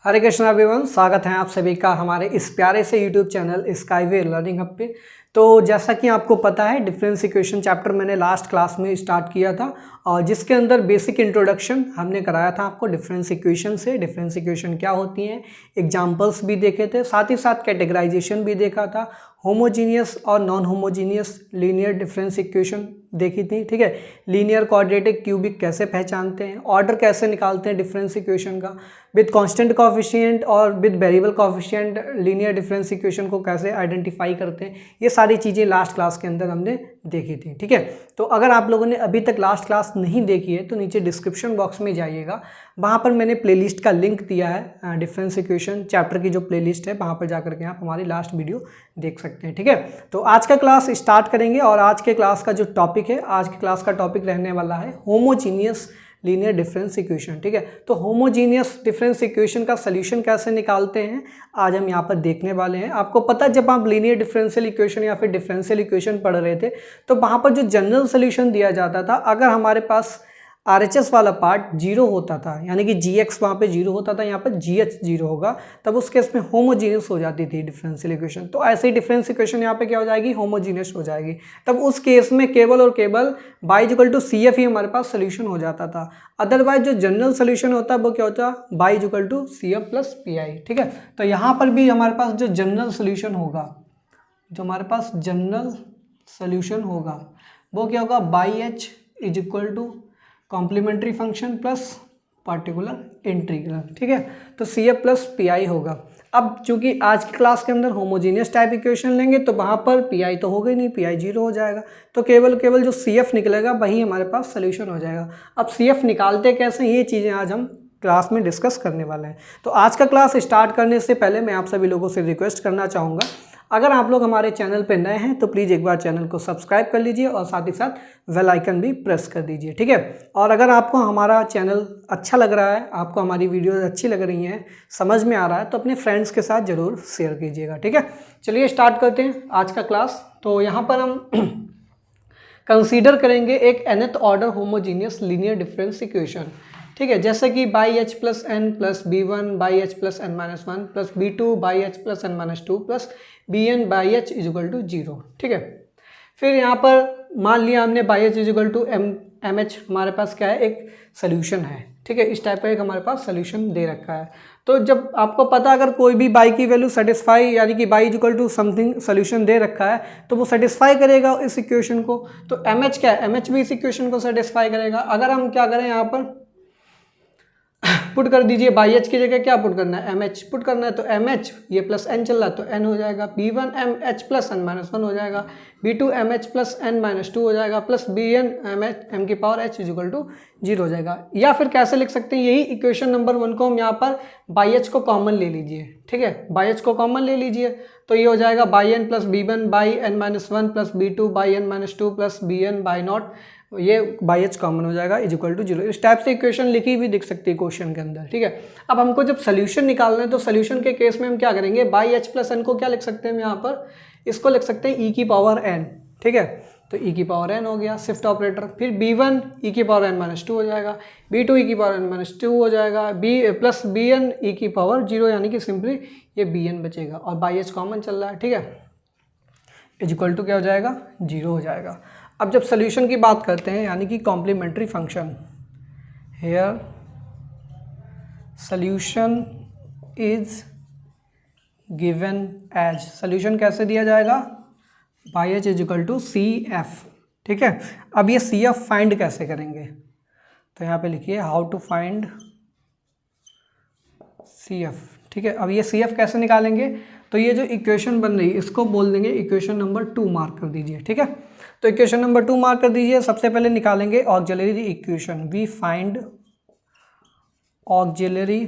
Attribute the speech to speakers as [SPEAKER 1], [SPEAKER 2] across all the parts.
[SPEAKER 1] हरे Krishna everyone, स्वागत है आप सभी का हमारे इस प्यारे से YouTube channel skyway learning hub पे। तो जैसा कि आपको पता है, डिफरेंस इक्वेशन चैप्टर मैंने लास्ट क्लास में स्टार्ट किया था और जिसके अंदर बेसिक इंट्रोडक्शन हमने कराया था आपको डिफरेंस इक्वेशन से। डिफरेंस इक्वेशन क्या होती हैं, एग्जांपल्स भी देखे थे, साथ ही साथ कैटेगराइजेशन भी देखा था, होमोजीनियस और non homogeneous linear difference equation देखी थी। ठीक है, लीनियर क्वाड्रेटिक क्यूबिक कैसे पहचानते हैं, ऑर्डर कैसे निकालते हैं डिफरेंस इक्वेशन का, विद कांस्टेंट कोएफिशिएंट और with variable coefficient linear difference equation को कैसे आइडेंटिफाई करते हैं, ये सारी चीज़ें लास्ट क्लास के अंदर हमने देखी थी। ठीक है, तो अगर आप लोगों ने अभी तक लास्ट क्लास नहीं देखी है तो नीचे डिस्क्रिप्शन बॉक्स में जाइएगा, वहाँ पर मैंने प्लेलिस्ट का लिंक दिया है, डिफरेंस इक्वेशन चैप्टर की जो प्लेलिस्ट है वहाँ पर जाकर के आप हमारी लास्ट वीडियो देख सकते हैं। ठीक है, तो आज का क्लास स्टार्ट करेंगे और आज के क्लास का जो टॉपिक है, आज के क्लास का टॉपिक रहने वाला है होमोजीनियस लीनियर डिफरेंस इक्वेशन। ठीक है, तो होमोजीनियस डिफरेंस इक्वेशन का सॉल्यूशन कैसे निकालते हैं आज हम यहाँ पर देखने वाले हैं। आपको पता है, जब आप लीनियर डिफरेंशियल इक्वेशन या फिर डिफरेंशियल इक्वेशन पढ़ रहे थे तो वहाँ पर जो जनरल सॉल्यूशन दिया जाता था, अगर हमारे पास RHS वाला पार्ट जीरो होता था, यानी कि GX वहाँ पे जीरो होता था, यहाँ पर GH जीरो होगा, तब उस केस में होमोजीनियस हो जाती थी डिफरेंशियल इक्वेशन। तो ऐसे ही डिफरेंस इक्वेशन यहाँ पे क्या हो जाएगी, होमोजीनियस हो जाएगी। तब उस केस में केवल और केवल y = CF ही हमारे पास सोल्यूशन हो जाता था। अदरवाइज जो जनरल सोल्यूशन होता है वो क्या होता है, y = CF + PI। ठीक है, तो यहाँ पर भी हमारे पास जो जनरल सोल्यूशन होगा, जो हमारे पास जनरल सोल्यूशन होगा वो क्या होगा, YH = complementary function plus particular integral. ठीक है, तो CF + PI होगा। अब चूंकि आज की क्लास के अंदर होमोजीनियस टाइप इक्वेशन लेंगे तो वहाँ पर PI तो होगा ही नहीं, PI जीरो हो जाएगा, तो केवल जो CF निकलेगा वही हमारे पास सोल्यूशन हो जाएगा। अब CF निकालते कैसे, ये चीज़ें आज हम क्लास में डिस्कस करने वाले हैं। तो आज का क्लास स्टार्ट करने से पहले मैं आप सभी लोगों से रिक्वेस्ट करना चाहूँगा, अगर आप लोग हमारे चैनल पे नए हैं तो प्लीज़ एक बार चैनल को सब्सक्राइब कर लीजिए और साथ ही साथ बेल आइकन भी प्रेस कर दीजिए। ठीक है, और अगर आपको हमारा चैनल अच्छा लग रहा है, आपको हमारी वीडियोस अच्छी लग रही हैं, समझ में आ रहा है, तो अपने फ्रेंड्स के साथ ज़रूर शेयर कीजिएगा। ठीक है, चलिए स्टार्ट करते हैं आज का क्लास। तो यहाँ पर हम कंसीडर करेंगे एक nth order homogeneous linear difference equation. ठीक है, जैसे कि BH + N + B1 BH + N-1 + B2 BH + N-2 + Bn BH = 0। ठीक है, फिर यहाँ पर मान लिया हमने BH = MH हमारे पास क्या है, एक सोल्यूशन है। ठीक है, इस टाइप का एक हमारे पास सोल्यूशन दे रखा है। तो जब आपको पता, अगर कोई भी बाई की वैल्यू सेटिस्फाई, यानी कि बाई = समथिंग सोल्यूशन दे रखा है तो वो सेटिस्फाई करेगा इस इक्वेशन को। तो MH क्या है, MH भी इस इक्वेशन को सेटिस्फाई करेगा। अगर हम क्या करें, यहाँ पर पुट कर दीजिए, BH की जगह क्या पुट करना है, MH पुट करना है, तो MH ये प्लस N चल रहा है तो N हो जाएगा, B1 MH + N-1 हो जाएगा, B2 MH + N-2 हो जाएगा, प्लस Bn MH = 0 हो जाएगा। या फिर कैसे लिख सकते हैं, यही इक्वेशन नंबर 1 को हम यहाँ पर BH को कॉमन ले लीजिए। ठीक है, BH को कॉमन ले लीजिए तो ये हो जाएगा N + B1 N-1 + B2 N-2 + Bn N0, ये BH कॉमन हो जाएगा = 0। इस टाइप से इक्वेशन लिखी भी दिख सकती है क्वेश्चन के अंदर। ठीक है, अब हमको जब सोल्यूशन निकालना है तो सोल्यूशन के केस में हम क्या करेंगे, BH + N को क्या लिख सकते हैं हम यहाँ पर, इसको लिख सकते हैं e⁻n। ठीक है, तो e⁻n हो गया शिफ्ट ऑपरेटर, फिर B1 e⁻n-2 हो जाएगा, B2 e⁻n-2 हो जाएगा, प्लस Bn e⁻0, यानी कि सिंपली ये Bn बचेगा और BH कॉमन चल रहा है। ठीक है, = क्या हो जाएगा, 0 हो जाएगा। अब जब सोल्यूशन की बात करते हैं, यानी कि complementary function, here solution is given as, solution कैसे दिया जाएगा, BH = CF। ठीक है, अब ये CF फाइंड कैसे करेंगे, तो यहाँ पे लिखिए हाउ टू फाइंड CF। ठीक है, अब ये CF कैसे निकालेंगे, तो ये जो इक्वेशन बन रही है इसको बोल देंगे इक्वेशन नंबर 2, मार्क कर दीजिए। ठीक है, तो इक्वेशन नंबर 2 मार्क कर दीजिए। सबसे पहले निकालेंगे auxiliary equation, we find auxiliary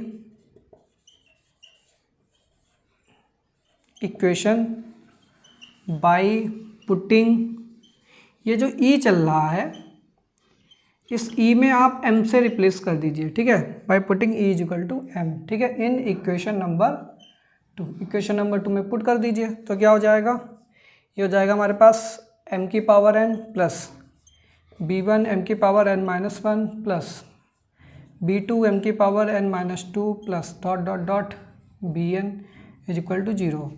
[SPEAKER 1] equation by putting, ये जो E चल रहा है इस E में आप M से रिप्लेस कर दीजिए। ठीक है, बाय पुटिंग E = M। ठीक है, इन इक्वेशन नंबर 2, इक्वेशन नंबर 2 में पुट कर दीजिए तो क्या हो जाएगा, ये हो जाएगा हमारे पास m⁻n + B1 m⁻n-1 + b2 m⁻n - 2 plus dot dot dot bn is equal to 0।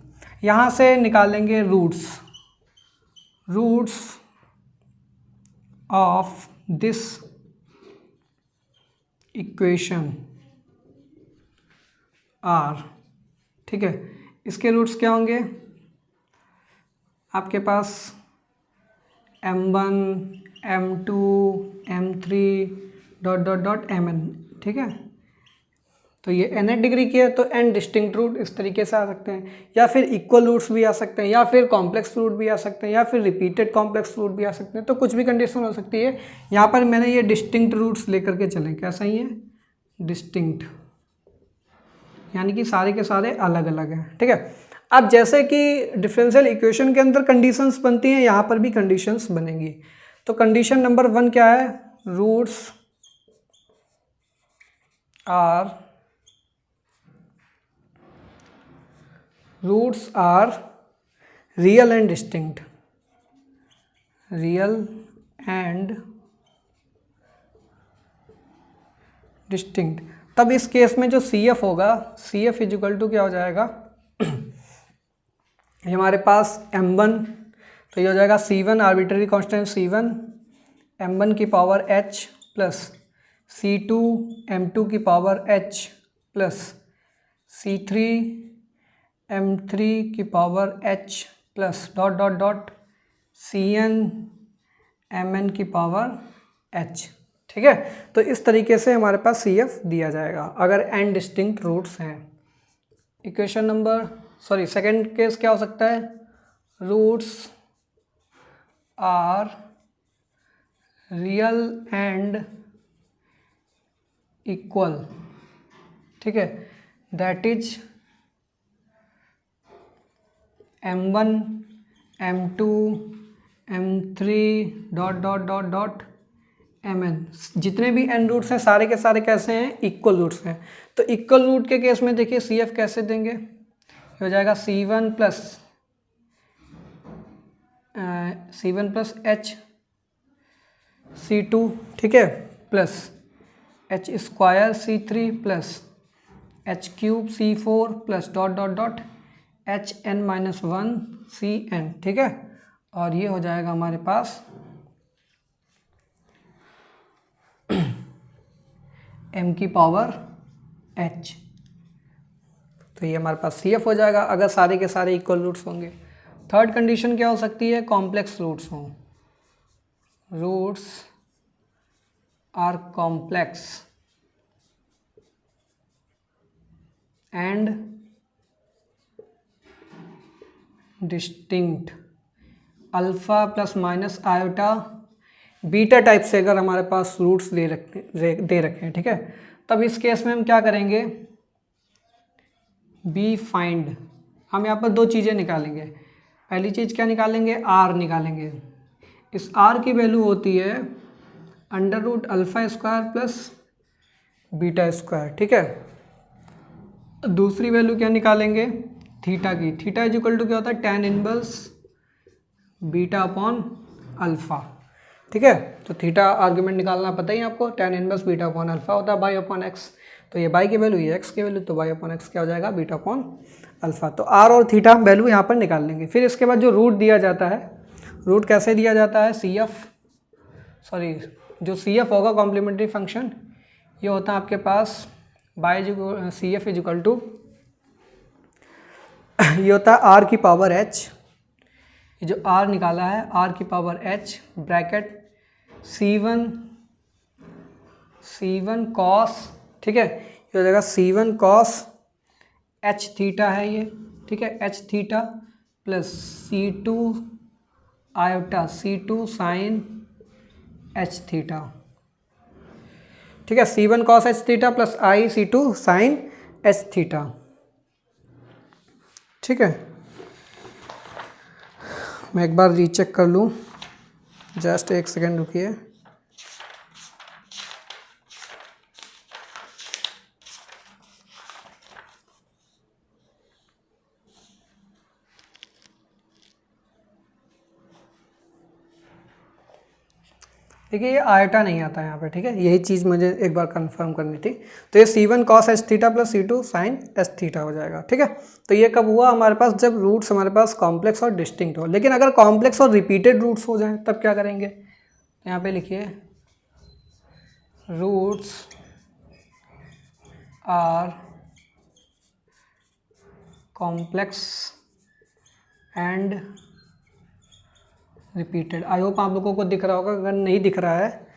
[SPEAKER 1] यहाँ से निकालेंगे roots of this equation are. ठीक है, इसके रूट्स क्या होंगे? आपके पास m1 m2 m3 dot dot dot mn। ठीक है, तो ये nth डिग्री की है तो n डिस्टिंक्ट रूट इस तरीके से आ सकते हैं, या फिर इक्वल रूट्स भी आ सकते हैं, या फिर कॉम्प्लेक्स रूट भी आ सकते हैं, या फिर रिपीटेड कॉम्प्लेक्स रूट भी आ सकते हैं। तो कुछ भी कंडीशन हो सकती है। यहाँ पर मैंने ये डिस्टिंक्ट रूट्स लेकर के चले। कैसा ही है? डिस्टिंक्ट, यानी कि सारे के सारे अलग अलग हैं। ठीक है, अब जैसे कि डिफरेंशियल इक्वेशन के अंदर कंडीशंस बनती हैं, यहाँ पर भी कंडीशंस बनेंगी। तो कंडीशन नंबर 1 क्या है? Roots are real and distinct. Real and distinct. तब इस केस में जो CF होगा, CF इज इक्वल टू क्या हो जाएगा? ये हमारे पास m1, तो ये हो जाएगा C1 arbitrary constant C1 m1 की power h plus C2 m2 की power h plus C3 m3 की power h plus dot dot dot Cn mn की पावर h। ठीक है, तो इस तरीके से हमारे पास CF दिया जाएगा अगर n डिस्टिंक्ट रूट्स हैं। इक्वेशन नंबर सेकंड केस क्या हो सकता है? Roots are real and equal. ठीक है, that is m1 m2 m3 dot dot dot dot mn। जितने भी n रूट्स हैं सारे के सारे कैसे हैं? इक्वल रूट्स हैं। तो इक्वल रूट के केस में देखिए CF कैसे देंगे? हो जाएगा C1 प्लस h C2, ठीक है, plus h square C3 plus h cube C4 plus dot dot dot hn-1 Cn। ठीक है, और ये हो जाएगा हमारे पास m की पावर h। तो ये हमारे पास CF हो जाएगा अगर सारे के सारे इक्वल रूट्स होंगे। थर्ड कंडीशन क्या हो सकती है? कॉम्प्लेक्स रूट्स हों। Roots are complex and distinct. Alpha plus minus iota beta type से अगर हमारे पास रूट्स दे रखे हैं। ठीक है, तब इस केस में हम क्या करेंगे? We find. हम यहाँ पर दो चीज़ें निकालेंगे। पहली चीज़ क्या निकालेंगे? आर निकालेंगे। इस आर की वैल्यू होती है under root alpha square plus beta square. ठीक है, दूसरी वैल्यू क्या निकालेंगे? थीटा की। थीटा इज इक्वल टू क्या होता है? tan inverse beta upon alpha. ठीक है, तो थीटा आर्ग्यूमेंट निकालना पता ही आपको। tan inverse beta upon alpha होता है बाई अपॉन एक्स। तो ये बाई की वैल्यू, ये एक्स की वैल्यू, तो बाई अपॉन एक्स क्या हो जाएगा? Beta upon alpha. तो आर और थीटा हम वैल्यू यहाँ पर निकाल लेंगे। फिर इसके बाद जो रूट दिया जाता है, रूट कैसे दिया जाता है? जो CF होगा कॉम्प्लीमेंट्री फंक्शन, ये होता है आपके पास by CF is equal to, ये होता है आर की पावर h। ये जो r निकाला है r की power h bracket C1 cos. ठीक है, ये हो जाएगा C1 कॉस h थीटा है ये। ठीक है, h theta plus C2 iota C2 sine h theta. ठीक है, C1 cos h theta plus I C2 sine h theta. ठीक है, मैं एक बार रीचेक कर लूँ, जस्ट एक सेकेंड रुकिए। देखिए ये आयटा नहीं आता यहाँ पे, ठीक है, यही चीज़ मुझे एक बार कंफर्म करनी थी। तो ये C1 cos H theta plus C2 sin H theta हो जाएगा, ठीक है। तो ये कब हुआ हमारे पास, जब रूट्स हमारे पास कॉम्प्लेक्स और डिस्टिंक्ट हो। लेकिन अगर कॉम्प्लेक्स और रिपीटेड रूट्स हो जाएं तब क्या करेंगे, यहाँ पे लिखिए roots are complex and repeated. I hope आप लोगों को दिख रहा होगा, अगर नहीं दिख रहा है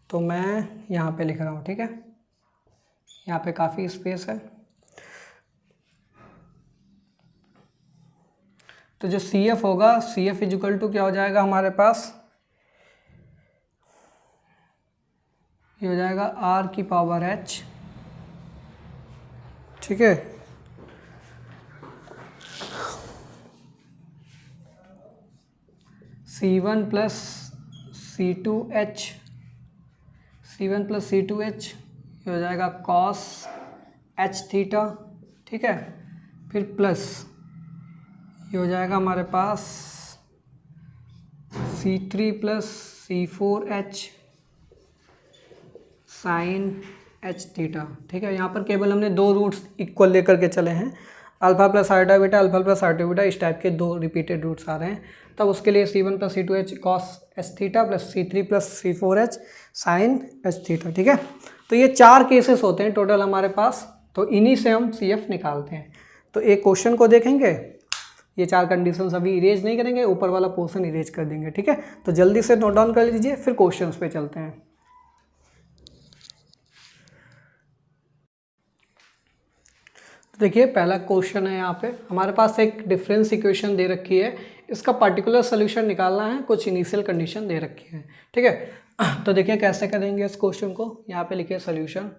[SPEAKER 1] तो मैं यहाँ पे लिख रहा हूँ, ठीक है, यहाँ पे काफ़ी स्पेस है। तो जो CF होगा, CF इजिकल टू क्या हो जाएगा हमारे पास, ये हो जाएगा R की पावर H, ठीक है। C1 plus C2H, C1 plus C2H ये हो जाएगा cos H थीटा, ठीक है। फिर प्लस ये हो जाएगा हमारे पास C3 plus C4H sine H theta, ठीक है। यहाँ पर केवल हमने दो रूट्स इक्वल लेकर के चले हैं, alpha plus iota beta, alpha plus iota beta, इस टाइप के दो रिपीटेड रूट्स आ रहे हैं। तब उसके लिए C1 plus C2H cos H theta plus C3 plus C4H sine H theta, ठीक है। तो ये 4 केसेस होते हैं टोटल हमारे पास, तो इन्हीं से हम CF निकालते हैं। तो एक क्वेश्चन को देखेंगे, ये 4 कंडीशंस अभी इरेज नहीं करेंगे, ऊपर वाला पोर्शन इरेज कर देंगे, ठीक है। तो जल्दी से नोट डाउन कर लीजिए, फिर क्वेश्चंस पे चलते हैं। तो देखिए पहला क्वेश्चन है, यहाँ पे हमारे पास एक डिफरेंस इक्वेशन दे रखी है, इसका पर्टिकुलर सोल्यूशन निकालना है, कुछ इनिशियल कंडीशन दे रखी है, ठीक है। तो देखिए कैसे करेंगे इस क्वेश्चन को, यहाँ पे लिखिए सोल्यूशन।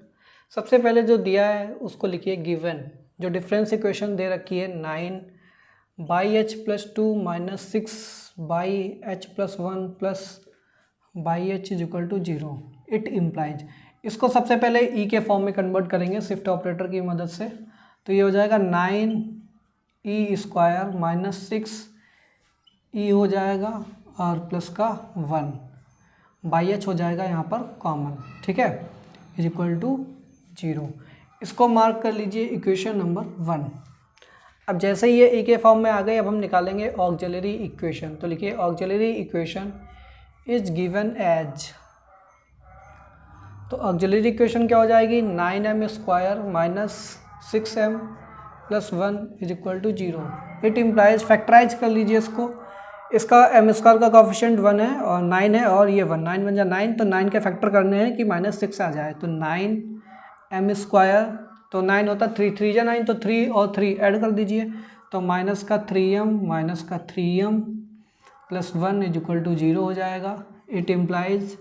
[SPEAKER 1] सबसे पहले जो दिया है उसको लिखिए गिवन, जो डिफरेंस इक्वेशन दे रखी है 9/h + 2 - 6/h + 1 + h = 0 it implies. इसको सबसे पहले ई के फॉर्म में कन्वर्ट करेंगे शिफ्ट ऑपरेटर की मदद से। तो ये हो जाएगा 9e² - 6e हो जाएगा और प्लस का 1/h हो जाएगा यहाँ पर कॉमन, ठीक है, = 0। इसको मार्क कर लीजिए इक्वेशन नंबर 1। अब जैसे ही ये ई के फॉर्म में आ गए, अब हम निकालेंगे ऑक्सिलरी इक्वेशन। तो लिखिए auxiliary equation is given as, तो ऑक्सिलरी इक्वेशन क्या हो जाएगी, 9m² - 6m + 1 = 0 it implies. Factorise कर लीजिए इसको, इसका m² का कोफिशिएंट 1 है और 9 है, और ये 1, 9 बन जाए 9, तो 9 के फैक्टर करने हैं कि -6 आ जाए, तो 9m², तो 9 होता 3, 3 जा 9, तो 3 और 3 ऐड कर दीजिए, तो -3m -3m + 1 = 0 हो जाएगा। इट इम्प्लाइज,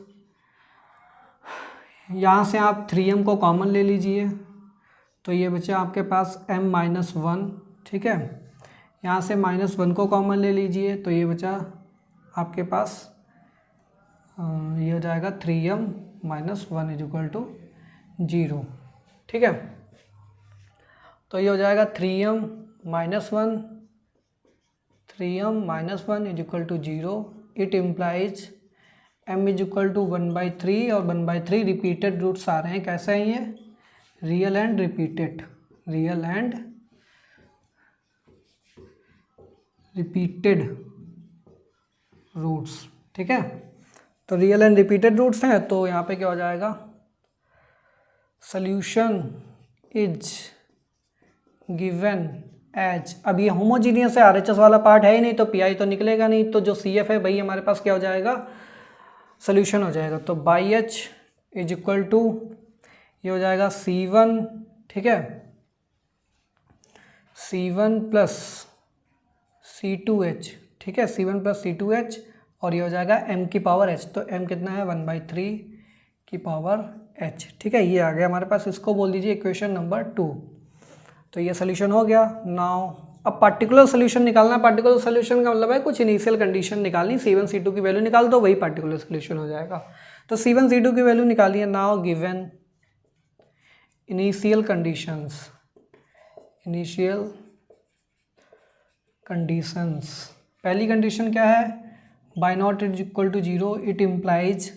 [SPEAKER 1] यहाँ से आप 3m को कॉमन ले लीजिए, तो ये बचा आपके पास m-1, ठीक है। यहाँ से -1 को कॉमन ले लीजिए, तो ये बचा आपके पास ये हो जाएगा 3m - 1 = 0, ठीक है। तो ये हो जाएगा 3m - 1 = 0 इट इम्प्लाइज m = 1/3 और 1/3 रिपीटेड रूट्स आ रहे हैं। कैसे हैं ये, real and repeated, real and repeated roots, ठीक है। तो रियल एंड रिपीटेड रूट्स हैं, तो यहाँ पे क्या हो जाएगा, सोल्यूशन इज गिवन एज। अब ये होमोजीनियस है, RHS वाला पार्ट है ही नहीं, तो PI तो निकलेगा नहीं, तो जो CF है भाई हमारे पास क्या हो जाएगा, सोल्यूशन हो जाएगा। तो h = ये हो जाएगा C1, ठीक है, C1 + C2H, ठीक है, C1 + C2H, और ये हो जाएगा m की पावर h, तो m कितना है 1/3 की पावर h, ठीक है, ये आ गया हमारे पास। इसको बोल दीजिए इक्वेशन नंबर 2। तो ये सोल्यूशन हो गया। नाउ अब पार्टिकुलर सोल्यूशन निकालना है। पार्टिकुलर सोल्यूशन का मतलब है कुछ इनिशियल कंडीशन निकालनी, C1 C2 की वैल्यू निकाल दो, वही पार्टिकुलर सोल्यूशन हो जाएगा। तो C1 C2 की वैल्यू निकालिए। Now given initial conditions, initial conditions, पहली कंडीशन क्या है, y0 = 0 इट इम्प्लाइज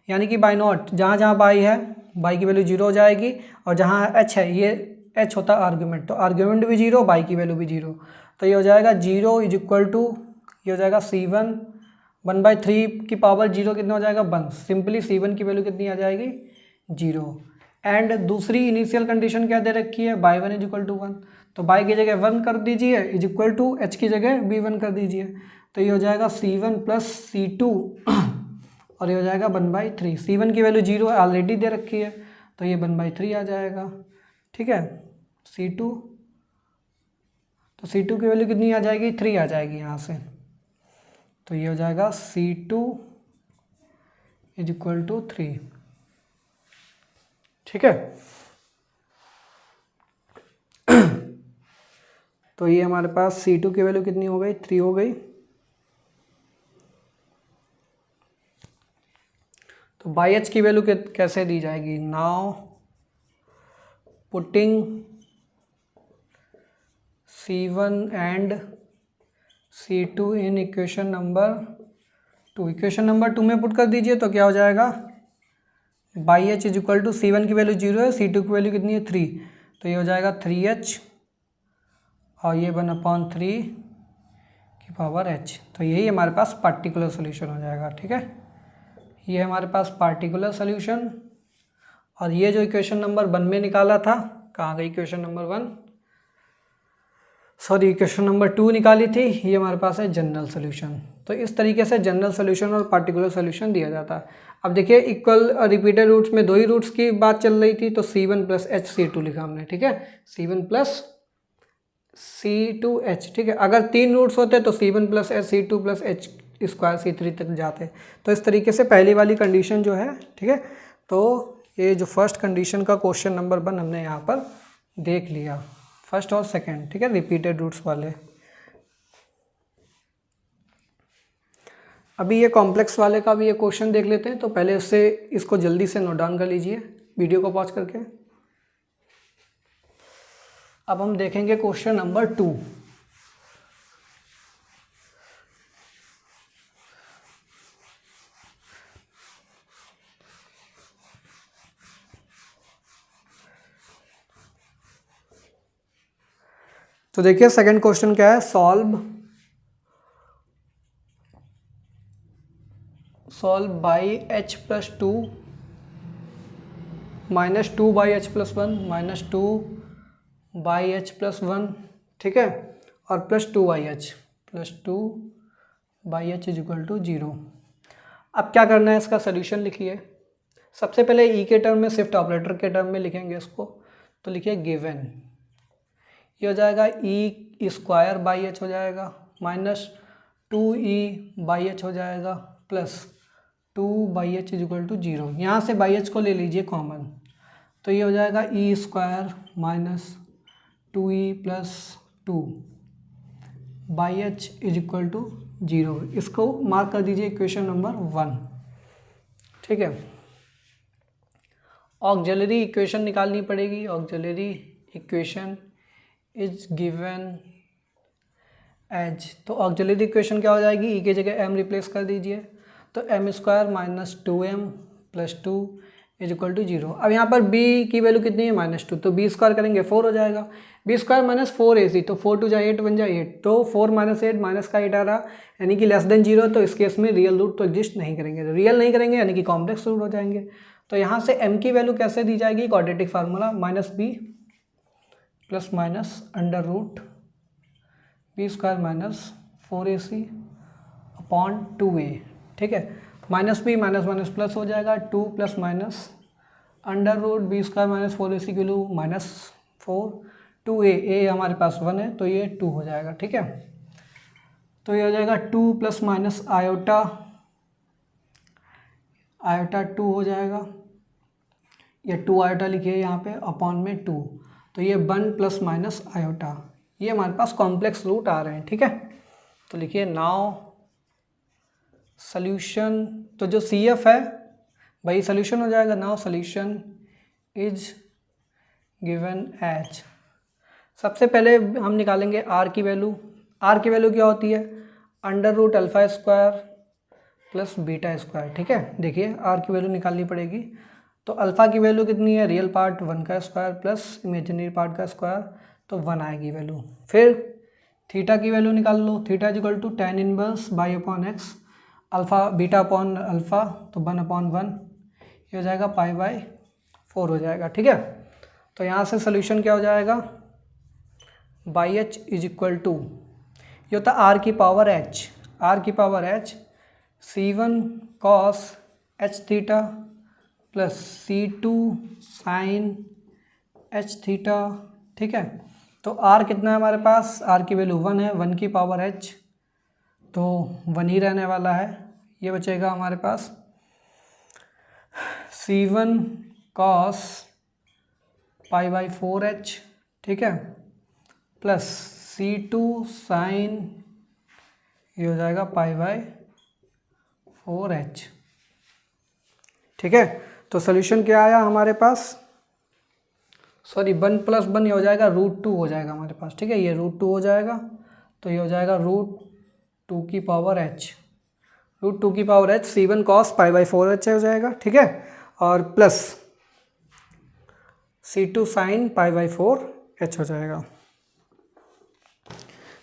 [SPEAKER 1] यानी कि बाई नॉट जहाँ जहाँ बाई है बाई की वैल्यू 0 हो जाएगी, और जहाँ एच है ये एच होता है आर्ग्यूमेंट, तो आर्ग्यूमेंट भी 0, बाई की वैल्यू भी 0, तो ये हो जाएगा 0 इज इक्वल टू, ये हो जाएगा C1 1/3 की पावर 0 कितना हो जाएगा 1, सिंपली C1 की वैल्यू कितनी आ जाएगी 0। एंड दूसरी इनिशियल कंडीशन क्या दे रखी है, बाई 1 इज इक्वल टू 1, तो बाई की जगह 1 कर दीजिए इज इक्वल टू एच की जगह B1 कर दीजिए, तो ये हो जाएगा C1 प्लस C2 और ये हो जाएगा 1/3। C1 की वैल्यू 0 ऑलरेडी दे रखी है, तो ये 1/3 आ जाएगा, ठीक है। C2, तो C2 की वैल्यू कितनी आ जाएगी 3 आ जाएगी यहाँ से, तो ये हो जाएगा C2 इज इक्वल टू 3, ठीक है। तो ये हमारे पास C2 की वैल्यू कितनी हो गई 3 हो गई। तो बाई एच की वैल्यू कैसे दी जाएगी, now putting C1 and C2 in equation number 2, equation number 2 में पुट कर दीजिए, तो क्या हो जाएगा y h is equal to C1 की वैल्यू 0 है, C2 की वैल्यू कितनी है 3, तो ये हो जाएगा 3H और ये 1/3 की पावर H, तो यही हमारे पास पार्टिकुलर सोल्यूशन हो जाएगा, ठीक है। ये हमारे पास पार्टिकुलर सोल्यूशन, और ये जो इक्वेशन नंबर 1 में निकाला था, कहाँ गई equation number 1, sorry equation number 2 निकाली थी, ये हमारे पास है जनरल सोल्यूशन। तो इस तरीके से जनरल सोल्यूशन और पार्टिकुलर सोल्यूशन दिया जाता है। अब देखिए इक्वल रिपीटेड रूट्स में 2 ही रूट्स की बात चल रही थी, तो C1 प्लस एच C2 लिखा हमने, ठीक है, C1 प्लस C2H, ठीक है। अगर 3 रूट्स होते तो C1 plus H C2 plus H square C3 तक जाते। तो इस तरीके से पहली वाली कंडीशन जो है, ठीक है, तो ये जो फर्स्ट कंडीशन का क्वेश्चन नंबर 1 हमने यहाँ पर देख लिया, फर्स्ट और सेकंड, ठीक है, रिपीटेड रूट्स वाले। अभी ये कॉम्प्लेक्स वाले का भी ये क्वेश्चन देख लेते हैं, तो पहले इससे इसको जल्दी से नोट डाउन कर लीजिए वीडियो को पॉज करके। अब हम देखेंगे क्वेश्चन नंबर 2। तो देखिए सेकंड क्वेश्चन क्या है, solve y h plus 2 minus 2 by h plus 1 minus 2 by h plus 1, ठीक है, और plus 2 by h is equal to 0। अब क्या करना है, इसका सोल्यूशन लिखिए। सबसे पहले ई के टर्म में, शिफ्ट ऑपरेटर के टर्म में लिखेंगे इसको, तो लिखिए गिवन, ये हो जाएगा ई स्क्वायर बाई एच हो जाएगा, माइनस 2e बाई एच हो जाएगा, plus 2 by h is equal to 0। यहाँ से बाई एच को ले लीजिए कॉमन, तो ये हो जाएगा e square minus 2e plus 2 by h is equal to 0। इसको मार्क कर दीजिए इक्वेशन नंबर 1, ठीक है। ऑक्सिलरी इक्वेशन निकालनी पड़ेगी, auxiliary equation is given as, तो ऑक्सिलरी इक्वेशन क्या हो जाएगी, ई की जगह m रिप्लेस कर दीजिए, तो m square minus 2m plus 2 is equal to 0। अब यहाँ पर b की वैल्यू कितनी है -2, तो b स्क्वायर करेंगे 4 हो जाएगा, b स्क्वायर माइनस 4ac, तो 4 2 8 बन जाए 8, तो 4 माइनस 8 माइनस का 8 आ रहा, यानी कि लेस देन 0, तो इस केस में रियल रूट तो एग्जिस्ट नहीं करेंगे, रियल नहीं करेंगे यानी कि कॉम्प्लेक्स रूट हो जाएंगे। तो यहाँ से m की वैल्यू कैसे दी जाएगी, quadratic formula -b plus minus under root b square minus 4ac upon 2a, ठीक है, minus b minus minus plus हो जाएगा, 2 plus minus under root b square minus 4ac की वैल्यू -4, 2a हमारे पास 1 है, तो ये 2 हो जाएगा, ठीक है। तो ये हो जाएगा 2 प्लस माइनस आयोटा 2 हो जाएगा, या 2 आयोटा लिखिए यहाँ पे अपॉन में 2, तो ये 1 प्लस माइनस आयोटा, ये हमारे पास कॉम्प्लेक्स रूट आ रहे हैं, ठीक है। तो लिखिए नाउ सॉल्यूशन, तो जो CF है भाई सॉल्यूशन हो जाएगा, now solution is given as, सबसे पहले हम निकालेंगे R की वैल्यू। R की वैल्यू क्या होती है, under root alpha square plus beta square. ठीक है, देखिए आर की वैल्यू निकालनी पड़ेगी। तो अल्फ़ा की वैल्यू कितनी है, रियल पार्ट 1 का स्क्वायर प्लस इमेजिनरी पार्ट का स्क्वायर, तो 1 आएगी वैल्यू। फिर थीटा की वैल्यू निकाल लो, theta is equal to tan inverse y upon x, alpha beta upon alpha, तो 1/1, ये हो जाएगा π/4 हो जाएगा। ठीक है, तो यहाँ से सोल्यूशन क्या हो जाएगा, y h is equal to, ये होता है आर की पावर एच, आर की power h C1 cos h theta plus C2 sine h theta. ठीक है, तो आर कितना है हमारे पास, आर की वैल्यू 1 है, 1 की पावर एच, तो 1 ही रहने वाला है। ये बचेगा हमारे पास C1 cos π/4h, ठीक है, प्लस C2 साइन, ये हो जाएगा π/4h। ठीक है, तो सोल्यूशन क्या आया हमारे पास, सॉरी 1 + 1 ये हो जाएगा √2 हो जाएगा हमारे पास। ठीक है, ये √2 हो जाएगा, तो ये हो जाएगा √2 की पावर h, √2 की power h C1 cos π/4h हो जाएगा। ठीक है, और प्लस C2 साइन π/4h हो जाएगा।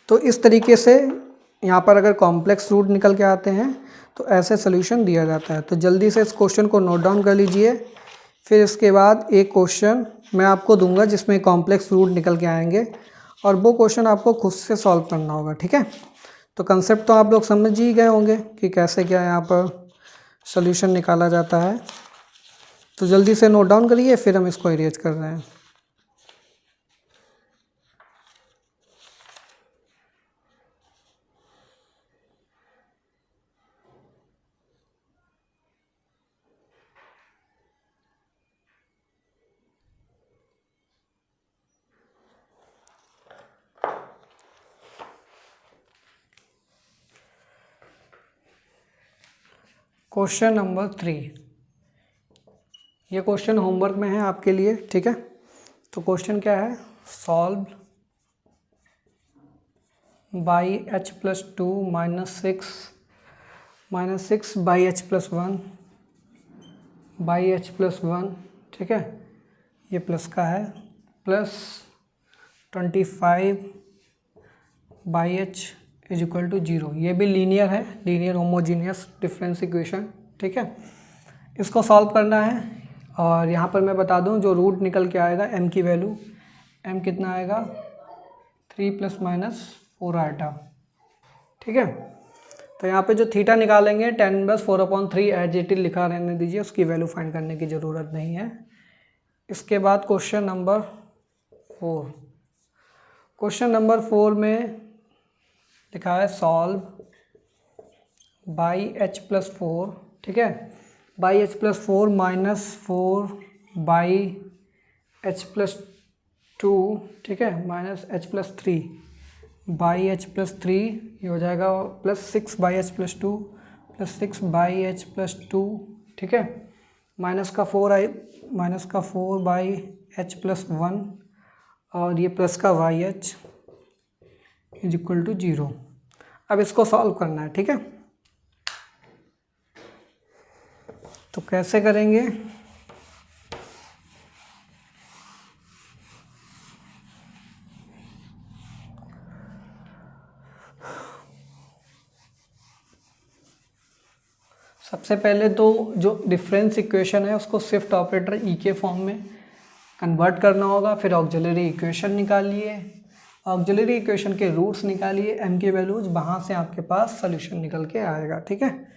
[SPEAKER 1] तो इस तरीके से यहाँ पर अगर कॉम्प्लेक्स रूट निकल के आते हैं तो ऐसे सोल्यूशन दिया जाता है। तो जल्दी से इस क्वेश्चन को नोट डाउन कर लीजिए, फिर इसके बाद एक क्वेश्चन मैं आपको दूंगा जिसमें कॉम्प्लेक्स रूट निकल के आएंगे और वो क्वेश्चन आपको खुद से सॉल्व करना होगा। ठीक है, तो कंसेप्ट तो आप लोग समझ ही गए होंगे कि कैसे क्या यहाँ पर सोल्यूशन निकाला जाता है। तो जल्दी से नोट डाउन करिए, फिर हम इसको इरेज कर रहे हैं। क्वेश्चन नंबर 3, ये क्वेश्चन होमवर्क में है आपके लिए। ठीक है, तो क्वेश्चन क्या है, solve y h + 2 -6 y h + 1 y h + 1। ठीक है, ये प्लस का है, plus 25 y h is equal to 0। ये भी लीनियर है, लीनियर होमोजीनियस डिफरेंस इक्वेशन। ठीक है, इसको सॉल्व करना है और यहाँ पर मैं बता दूँ जो रूट निकल के आएगा m की वैल्यू, m कितना आएगा 3 ± 4 आएगा। ठीक है, तो यहाँ पे जो थीटा निकालेंगे tan inverse 4/3 as it is लिखा रहने दीजिए, उसकी वैल्यू फाइंड करने की ज़रूरत नहीं है। इसके बाद क्वेश्चन नंबर 4, क्वेश्चन नंबर 4 में लिखा है सॉल्व बाई h + 4। ठीक है, बाई h + 4 -4 बाई h + 2। ठीक है, -h + 3 बाई h + 3, ये हो जाएगा plus 6 y h + 2 plus 6 y h + 2। ठीक है, माइनस का 4 बाई h + 1 और ये प्लस का y h is equal to 0। अब इसको सॉल्व करना है। ठीक है, तो कैसे करेंगे, सबसे पहले तो जो डिफरेंस इक्वेशन है उसको शिफ्ट ऑपरेटर ई के फॉर्म में कन्वर्ट करना होगा। फिर ऑक्सिलरी इक्वेशन निकालिए, ऑक्सिलरी इक्वेशन के रूट्स निकालिए, m की वैल्यूज, वहाँ से आपके पास सोल्यूशन निकल के आएगा। ठीक है,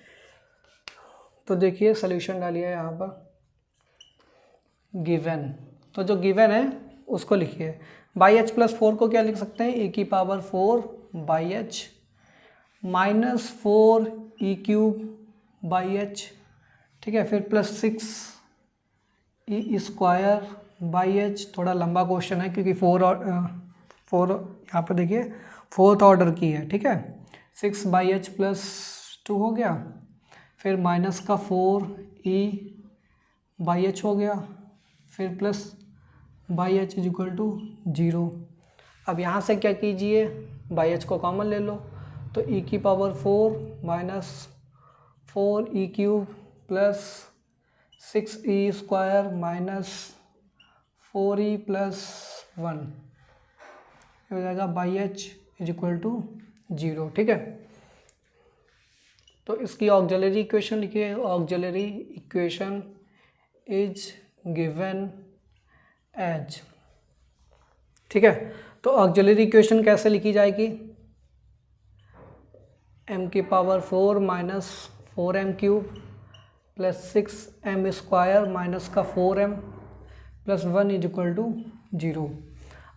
[SPEAKER 1] तो देखिए सोल्यूशन डालिए यहाँ पर गिवन, तो जो गिवन है उसको लिखिए। बाई h + 4 को क्या लिख सकते हैं, e⁴ by h -4 e³ by h। ठीक है, फिर प्लस 6 e² बाई h। थोड़ा लंबा क्वेश्चन है क्योंकि 4 यहाँ पर देखिए 4th ऑर्डर की है। ठीक है, 6 बाई h + 2 हो गया, फिर माइनस का 4 e बाई h हो गया, फिर plus y h is equal to 0। अब यहाँ से क्या कीजिए, बाई h को कॉमन ले लो, तो e⁴ 4e³ plus 6e² minus 4e plus 1 हो जाएगा y h is equal to 0। ठीक है, तो इसकी ऑक्सिलरी इक्वेशन लिखिए। Auxiliary equation is given as, ठीक है, तो ऑक्सिलरी इक्वेशन कैसे लिखी जाएगी? m⁴ minus 4m³ plus 6m² minus का 4m plus 1 is equal to 0।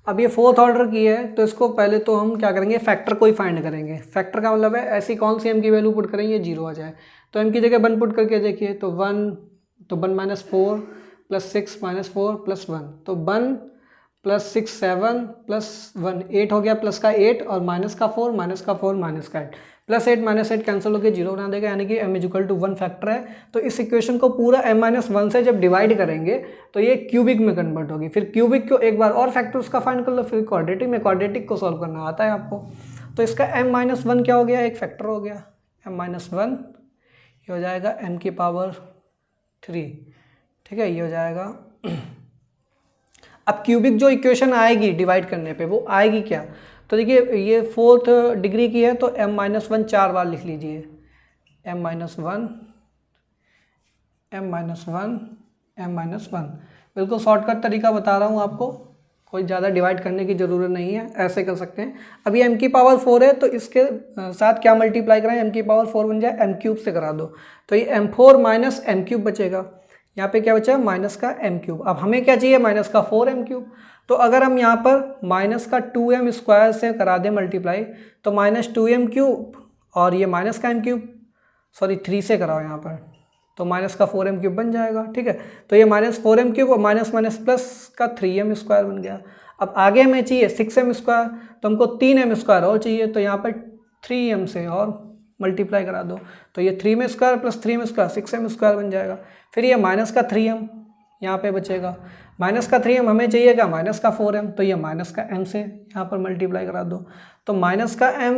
[SPEAKER 1] अब ये फोर्थ ऑर्डर की है, तो इसको पहले तो हम क्या करेंगे, फैक्टर को ही फाइंड करेंगे। फैक्टर का मतलब है ऐसी कौन सी m की वैल्यू पुट करेंगे 0 आ जाए। तो m की जगह 1 पुट करके देखिए, तो 1 माइनस 4 प्लस 6 माइनस 4 प्लस 1, तो 1 प्लस 6 7 प्लस 1 8 हो गया, प्लस का 8 और माइनस का 4 माइनस का 4 माइनस का 8 प्लस 8 माइनस 8 कैंसिल होकर 0 बना देगा, यानी कि m इक्वल टू 1 फैक्टर है। तो इस इक्वेशन को पूरा m-1 से जब डिवाइड करेंगे तो ये क्यूबिक में कन्वर्ट होगी। फिर क्यूबिक को एक बार और फैक्टर उसका फाइंड कर लो, फिर क्वाड्रेटिक में, क्वाड्रेटिक को सॉल्व करना आता है आपको। तो इसका m-1 क्या हो गया, एक फैक्टर हो गया। m-1 ये हो जाएगा m⁴, ठीक है, ये हो जाएगा। अब क्यूबिक जो इक्वेशन आएगी डिवाइड करने पे वो आएगी क्या, तो देखिए ये फोर्थ डिग्री की है, तो m-1 4 बार लिख लीजिए। m-1 बिल्कुल शॉर्टकट तरीका बता रहा हूँ आपको, कोई ज़्यादा डिवाइड करने की ज़रूरत नहीं है, ऐसे कर सकते हैं। अब ये m⁴ है, तो इसके साथ क्या मल्टीप्लाई कराएं, m⁴ बन जाए m³ से करा दो, तो ये m4 माइनस m³ बचेगा। यहाँ पे क्या बचा, माइनस का m³। अब हमें क्या चाहिए, माइनस का 4m³। तो अगर हम यहाँ पर माइनस का 2m² से करा दें मल्टीप्लाई, तो माइनस 2m³ और ये माइनस का m³, सॉरी 3 से कराओ यहाँ पर, तो माइनस का 4m³ बन जाएगा। ठीक है, तो ये माइनस 4m³ और माइनस माइनस प्लस का 3m² बन गया। अब आगे हमें चाहिए 6m², तो हमको 3m² और चाहिए, तो यहाँ पर 3m से और मल्टीप्लाई करा दो, तो ये 3m² प्लस 3m² 6m² बन जाएगा। फिर ये माइनस का 3m यहाँ पे बचेगा, माइनस का 3m हमें चाहिए क्या, माइनस का 4m, तो ये माइनस का m से यहाँ पर मल्टीप्लाई करा दो, तो माइनस का m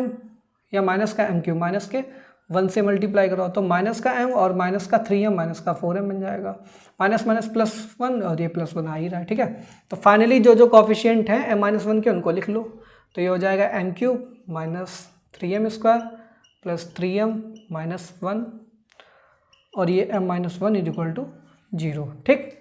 [SPEAKER 1] या माइनस का m³ माइनस के 1 से मल्टीप्लाई करो, तो माइनस का m और माइनस का 3m माइनस का 4m बन जाएगा। माइनस माइनस प्लस 1 और ये प्लस 1 आ ही रहा है। ठीक है, तो फाइनली जो जो कॉफिशिएंट हैं m-1 के उनको लिख लो, तो ये हो जाएगा m³ minus 3m² plus 3m minus 1 और ये m-1 इज इक्वल टू 0। ठीक,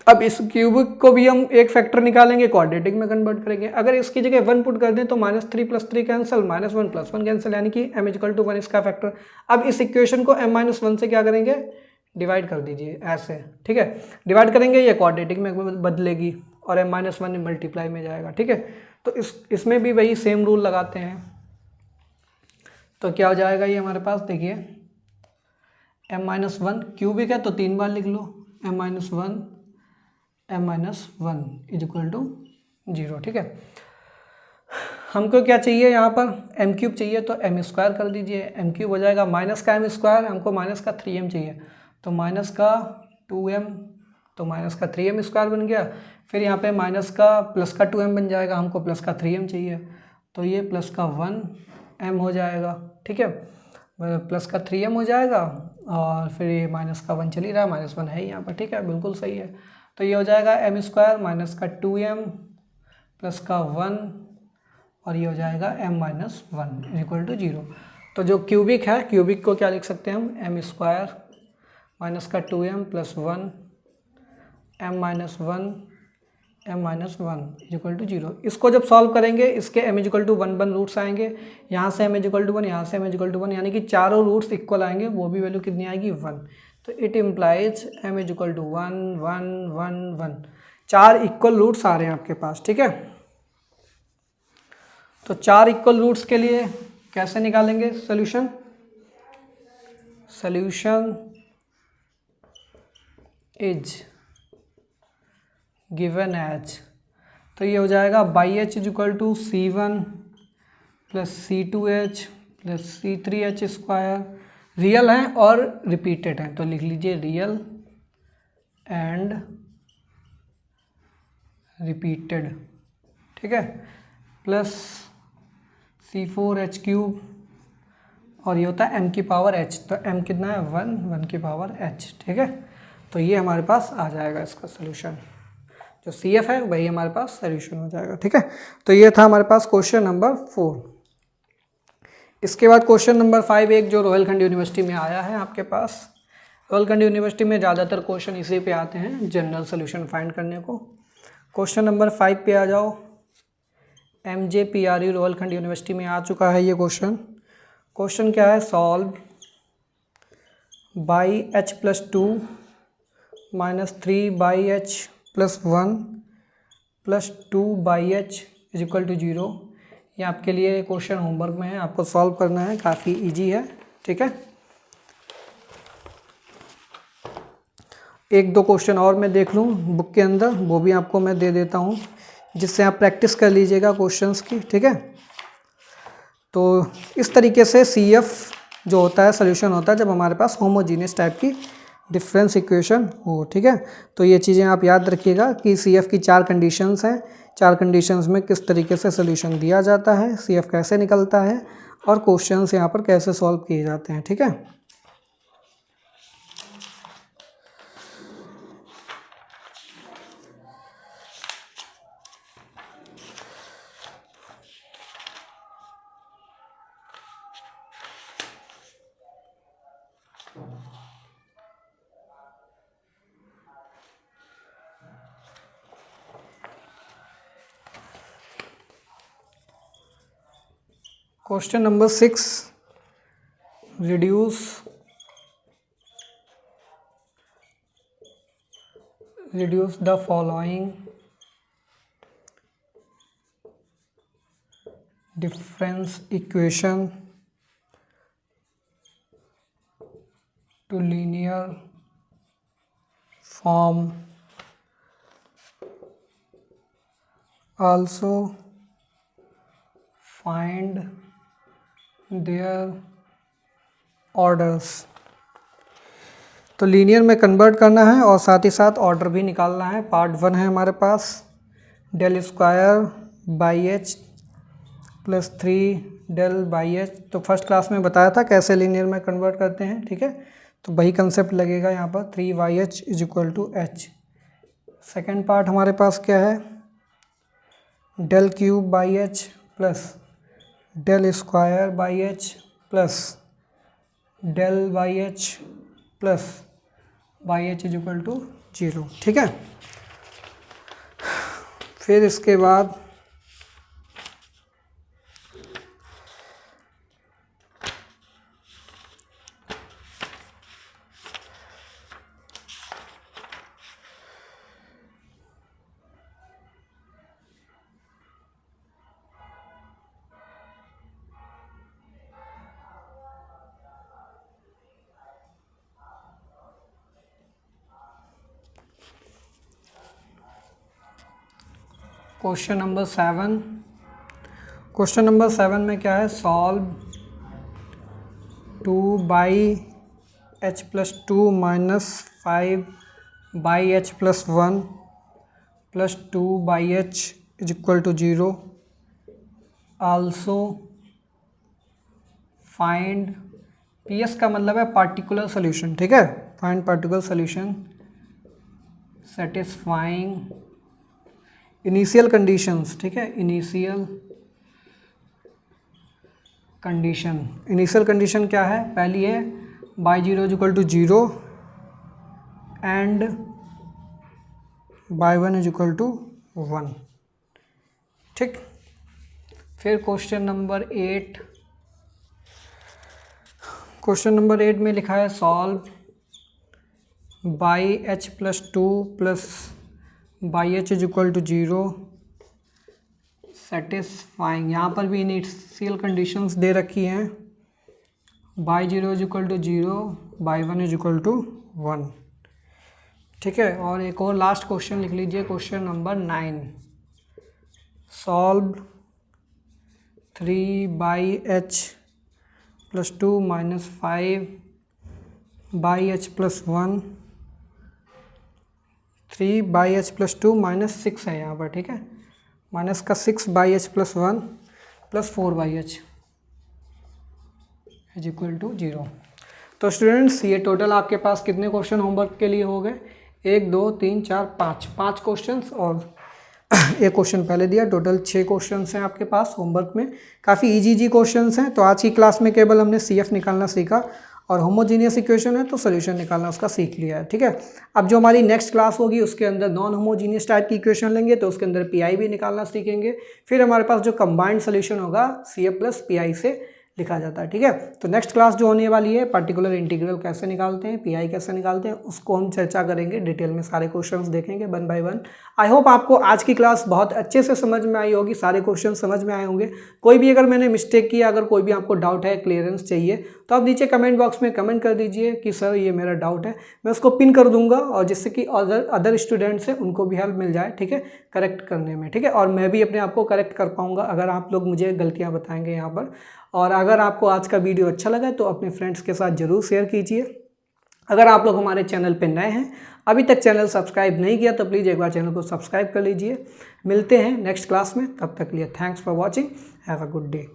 [SPEAKER 1] अब इस क्यूबिक को भी हम एक फैक्टर निकालेंगे, क्वाड्रेटिक में कन्वर्ट करेंगे। अगर इसकी जगह 1 पुट कर दें तो -3 + 3 कैंसिल, -1 + 1 कैंसिल, यानी कि m = 1 इसका फैक्टर। अब इस इक्वेशन को m-1 से क्या करेंगे, डिवाइड कर दीजिए ऐसे। ठीक है, डिवाइड करेंगे, ये क्वाड्रेटिक में बदलेगी और m-1 मल्टीप्लाई में जाएगा। ठीक है, तो इसमें भी वही सेम रूल लगाते हैं। तो क्या हो जाएगा ये हमारे पास, देखिए m-1 क्यूबिक है तो 3 बार लिख लो, m-1 इज इक्वल टू 0। ठीक है, हमको क्या चाहिए, यहाँ पर m³ चाहिए, तो m² कर दीजिए, m³ हो जाएगा माइनस का m², हमको माइनस का 3m चाहिए, तो माइनस का 2m, तो माइनस का 3m² बन गया। फिर यहाँ पे माइनस का प्लस का 2m बन जाएगा, हमको प्लस का 3m चाहिए, तो ये प्लस का 1m हो जाएगा। ठीक है, प्लस का 3m हो जाएगा और फिर ये माइनस का 1 चल ही रहा है, -1 है यहाँ पर। ठीक है, बिल्कुल सही है। तो ये हो जाएगा m² माइनस का 2m प्लस का 1 और ये हो जाएगा m-1 इज इक्वल टू 0। तो जो क्यूबिक है, क्यूबिक को क्या लिख सकते हैं हम, m² माइनस का 2m plus 1 m-1 is equal to 0। इसको जब सॉल्व करेंगे, इसके m = 1 रूट्स आएंगे, यहाँ से m = 1, यहाँ से m = 1, यानी कि चारों रूट्स इक्वल आएंगे, वो भी वैल्यू कितनी आएगी, 1। तो it implies m = 1 1 1 1, 4 equal roots आ रहे हैं आपके पास। ठीक है, तो 4 इक्वल रूट्स के लिए कैसे निकालेंगे solution, solution is given as, तो ये हो जाएगा y h is equal to c1 plus c2h plus c3h², real है और रिपीटेड है, तो लिख लीजिए रियल एंड रिपीटेड। ठीक है, प्लस c4h³ और ये होता है m की पावर h, तो m कितना है 1 की पावर h, ठीक है। तो ये हमारे पास आ जाएगा इसका सोल्यूशन, जो CF है वही हमारे पास सोल्यूशन हो जाएगा, ठीक है। तो ये था हमारे पास क्वेश्चन नंबर 4। इसके बाद क्वेश्चन नंबर 5 एक जो रोहिलखंड यूनिवर्सिटी में आया है आपके पास। रोहिलखंड यूनिवर्सिटी में ज़्यादातर क्वेश्चन इसी पे आते हैं, जनरल सोल्यूशन फाइंड करने को। क्वेश्चन नंबर 5 पे आ जाओ। MJPRE रोहिलखंड यूनिवर्सिटी में आ चुका है ये क्वेश्चन। क्वेश्चन क्या है, solve y h + 2 - 3/h + 1 + 2/h = 0। ये आपके लिए क्वेश्चन होमवर्क में है, आपको सॉल्व करना है, काफ़ी इजी है, ठीक है। एक दो क्वेश्चन और मैं देख लूँ बुक के अंदर, वो भी आपको मैं दे देता हूँ, जिससे आप प्रैक्टिस कर लीजिएगा क्वेश्चंस की, ठीक है। तो इस तरीके से CF जो होता है सोल्यूशन होता है जब हमारे पास होमोजीनियस टाइप की डिफरेंस इक्वेशन हो, ठीक है। तो ये चीज़ें आप याद रखिएगा कि CF की 4 कंडीशंस हैं, 4 कंडीशंस में किस तरीके से सोल्यूशन दिया जाता है, CF कैसे निकलता है और क्वेश्चंस यहाँ पर कैसे सॉल्व किए जाते हैं, ठीक है। Question number 6, reduce the following difference equation to linear form. Also find their orders। तो लीनियर में कन्वर्ट करना है और साथ ही साथ ऑर्डर भी निकालना है। पार्ट 1 है हमारे पास, del² + 3del/h। तो फर्स्ट क्लास में बताया था कैसे लीनियर में कन्वर्ट करते हैं, ठीक है। तो वही कंसेप्ट लगेगा यहाँ पर, 3/h = h। सेकेंड पार्ट हमारे पास क्या है, del³ + del² + del/h + h = 0, ठीक है। फिर इसके बाद क्वेश्चन नंबर 7। क्वेश्चन नंबर 7 में क्या है, solve 2/h + 2 - 5/h + 1 + 2/h = 0। Also find, PS का मतलब है पार्टिकुलर सोल्यूशन, ठीक है। Find particular solution satisfying initial conditions, ठीक है। इनिशियल कंडीशन क्या है, पहली है y0 = 0 एंड y1 = 1, ठीक। फिर क्वेश्चन नंबर 8। क्वेश्चन नंबर 8 में लिखा है solve y h + 2 + h = 0 satisfying. यहाँ पर भी इनिशियल कंडीशंस दे रखी हैं, y0 = 0, y1 = 1, ठीक है। और एक और लास्ट क्वेश्चन लिख लीजिए, question number 9। Solve 3/h + 2 - 5/h + 1 3/h + 2 - 6 है यहाँ पर, ठीक है। -6/h + 1 + 4/h is equal to 0। तो स्टूडेंट्स ये टोटल आपके पास कितने क्वेश्चन होमवर्क के लिए हो गए? 1 2 3 4 5 क्वेश्चन, और एक क्वेश्चन पहले दिया। टोटल 6 क्वेश्चन हैं आपके पास होमवर्क में। काफ़ी इजी क्वेश्चन हैं। तो आज की क्लास में केवल हमने CF निकालना सीखा और होमोजीनियस इक्वेशन है तो सोल्यूशन निकालना उसका सीख लिया है, ठीक है। अब जो हमारी नेक्स्ट क्लास होगी उसके अंदर नॉन होमोजीनियस टाइप की इक्वेशन लेंगे, तो उसके अंदर PI भी निकालना सीखेंगे। फिर हमारे पास जो कंबाइंड सोल्यूशन होगा CF प्लस PI से लिखा जाता है, ठीक है। तो नेक्स्ट क्लास जो होने वाली है पर्टिकुलर इंटीग्रल कैसे निकालते हैं, PI कैसे निकालते हैं, उसको हम चर्चा करेंगे डिटेल में। सारे क्वेश्चंस देखेंगे 1 बाय 1। आई होप आपको आज की क्लास बहुत अच्छे से समझ में आई होगी, सारे क्वेश्चन समझ में आए होंगे। कोई भी अगर मैंने मिस्टेक किया, अगर कोई भी आपको डाउट है, क्लियरेंस चाहिए, तो आप नीचे कमेंट बॉक्स में कमेंट कर दीजिए कि सर ये मेरा डाउट है। मैं उसको पिन कर दूंगा और जिससे कि अदर स्टूडेंट्स हैं उनको भी हेल्प मिल जाए, ठीक है, करेक्ट करने में, ठीक है। और मैं भी अपने आप को करेक्ट कर पाऊंगा अगर आप लोग मुझे गलतियाँ बताएंगे यहाँ पर। और अगर आपको आज का वीडियो अच्छा लगा तो अपने फ्रेंड्स के साथ ज़रूर शेयर कीजिए। अगर आप लोग हमारे चैनल पर नए हैं, अभी तक चैनल सब्सक्राइब नहीं किया, तो प्लीज़ एक बार चैनल को सब्सक्राइब कर लीजिए। मिलते हैं नेक्स्ट क्लास में, तब तक के लिए thanks for watching, have a good day.